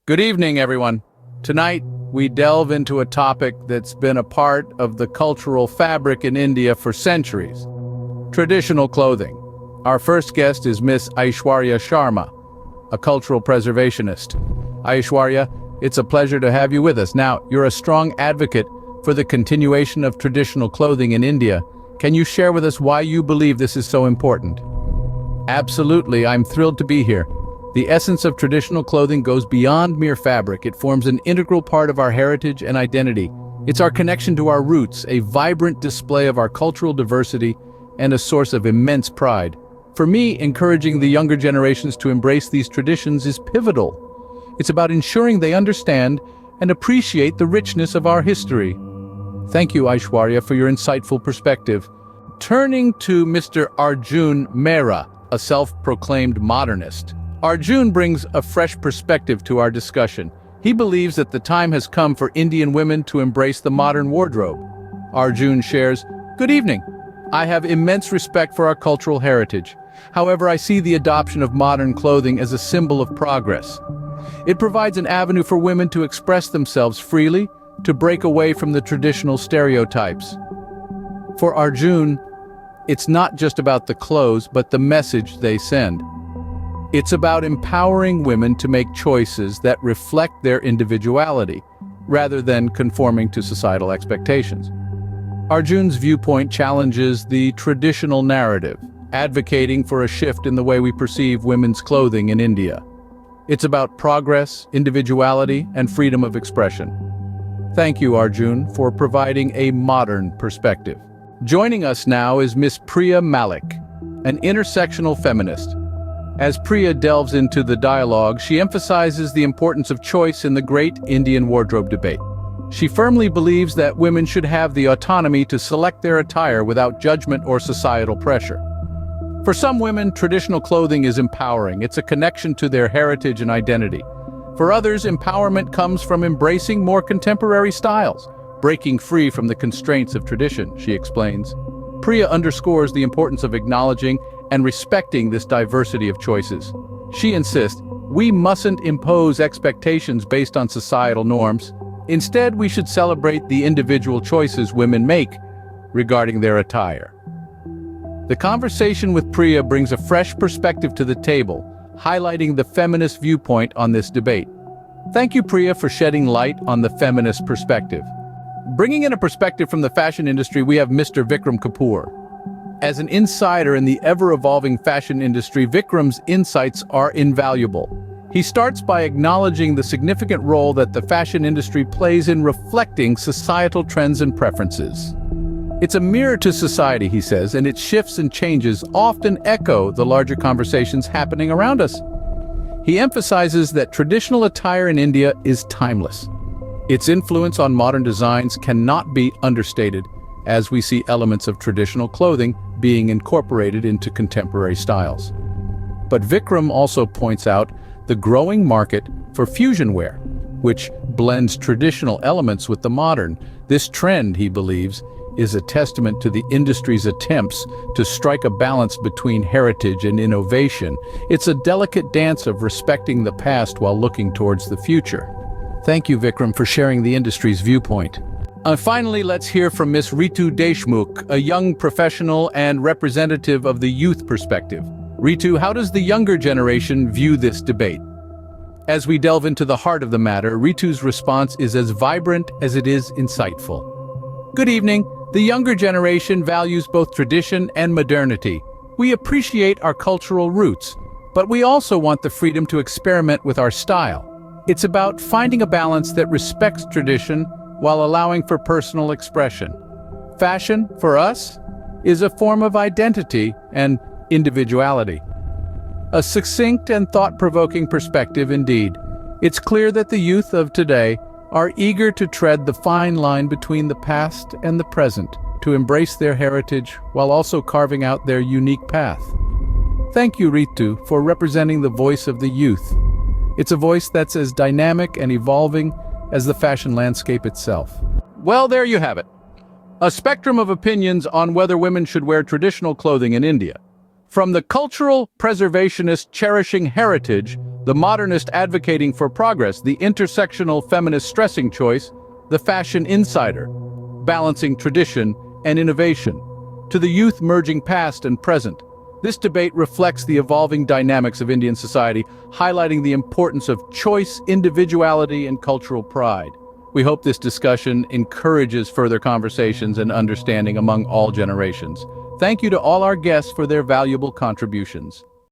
Good evening, everyone. Tonight, we delve into a topic that's been a part of the cultural fabric in India for centuries: traditional clothing. Our first guest is Miss Aishwarya Sharma, a cultural preservationist. Aishwarya, it's a pleasure to have you with us. Now, you're a strong advocate for the continuation of traditional clothing in India. Can you share with us why you believe this is so important? Absolutely, I'm thrilled to be here. The essence of traditional clothing goes beyond mere fabric. It forms an integral part of our heritage and identity. It's our connection to our roots, a vibrant display of our cultural diversity, and a source of immense pride. For me, encouraging the younger generations to embrace these traditions is pivotal. It's about ensuring they understand and appreciate the richness of our history. Thank you, Aishwarya, for your insightful perspective. Turning to Mr. Arjun Mehra, a self-proclaimed modernist. Arjun brings a fresh perspective to our discussion. He believes that the time has come for Indian women to embrace the modern wardrobe. Arjun shares, "Good evening. I have immense respect for our cultural heritage. However, I see the adoption of modern clothing as a symbol of progress. It provides an avenue for women to express themselves freely, to break away from the traditional stereotypes." For Arjun, it's not just about the clothes, but the message they send. It's about empowering women to make choices that reflect their individuality, rather than conforming to societal expectations. Arjun's viewpoint challenges the traditional narrative, advocating for a shift in the way we perceive women's clothing in India. It's about progress, individuality, and freedom of expression. Thank you, Arjun, for providing a modern perspective. Joining us now is Miss Priya Malik, an intersectional feminist. As Priya delves into the dialogue, she emphasizes the importance of choice in the great Indian wardrobe debate. She firmly believes that women should have the autonomy to select their attire without judgment or societal pressure. For some women, traditional clothing is empowering. It's a connection to their heritage and identity. For others, empowerment comes from embracing more contemporary styles, breaking free from the constraints of tradition, she explains. Priya underscores the importance of acknowledging and respecting this diversity of choices. She insists, we mustn't impose expectations based on societal norms. Instead, we should celebrate the individual choices women make regarding their attire. The conversation with Priya brings a fresh perspective to the table, highlighting the feminist viewpoint on this debate. Thank you, Priya, for shedding light on the feminist perspective. Bringing in a perspective from the fashion industry, we have Mr. Vikram Kapoor. As an insider in the ever-evolving fashion industry, Vikram's insights are invaluable. He starts by acknowledging the significant role that the fashion industry plays in reflecting societal trends and preferences. It's a mirror to society, he says, and its shifts and changes often echo the larger conversations happening around us. He emphasizes that traditional attire in India is timeless. Its influence on modern designs cannot be understated, as we see elements of traditional clothing being incorporated into contemporary styles. But Vikram also points out the growing market for fusion wear, which blends traditional elements with the modern. This trend, he believes, is a testament to the industry's attempts to strike a balance between heritage and innovation. It's a delicate dance of respecting the past while looking towards the future. Thank you, Vikram, for sharing the industry's viewpoint. Finally, let's hear from Miss Ritu Deshmukh, a young professional and representative of the youth perspective. Ritu, how does the younger generation view this debate? As we delve into the heart of the matter, Ritu's response is as vibrant as it is insightful. Good evening. The younger generation values both tradition and modernity. We appreciate our cultural roots, but we also want the freedom to experiment with our style. It's about finding a balance that respects tradition while allowing for personal expression. Fashion, for us, is a form of identity and individuality. A succinct and thought-provoking perspective indeed. It's clear that the youth of today are eager to tread the fine line between the past and the present, to embrace their heritage while also carving out their unique path. Thank you, Ritu, for representing the voice of the youth. It's a voice that's as dynamic and evolving as the fashion landscape itself. Well, there you have it. A spectrum of opinions on whether women should wear traditional clothing in India. From the cultural preservationist cherishing heritage The modernist advocating for progress, the intersectional feminist stressing choice, the fashion insider, balancing tradition and innovation, to the youth merging past and present. This debate reflects the evolving dynamics of Indian society, highlighting the importance of choice, individuality, and cultural pride. We hope this discussion encourages further conversations and understanding among all generations. Thank you to all our guests for their valuable contributions.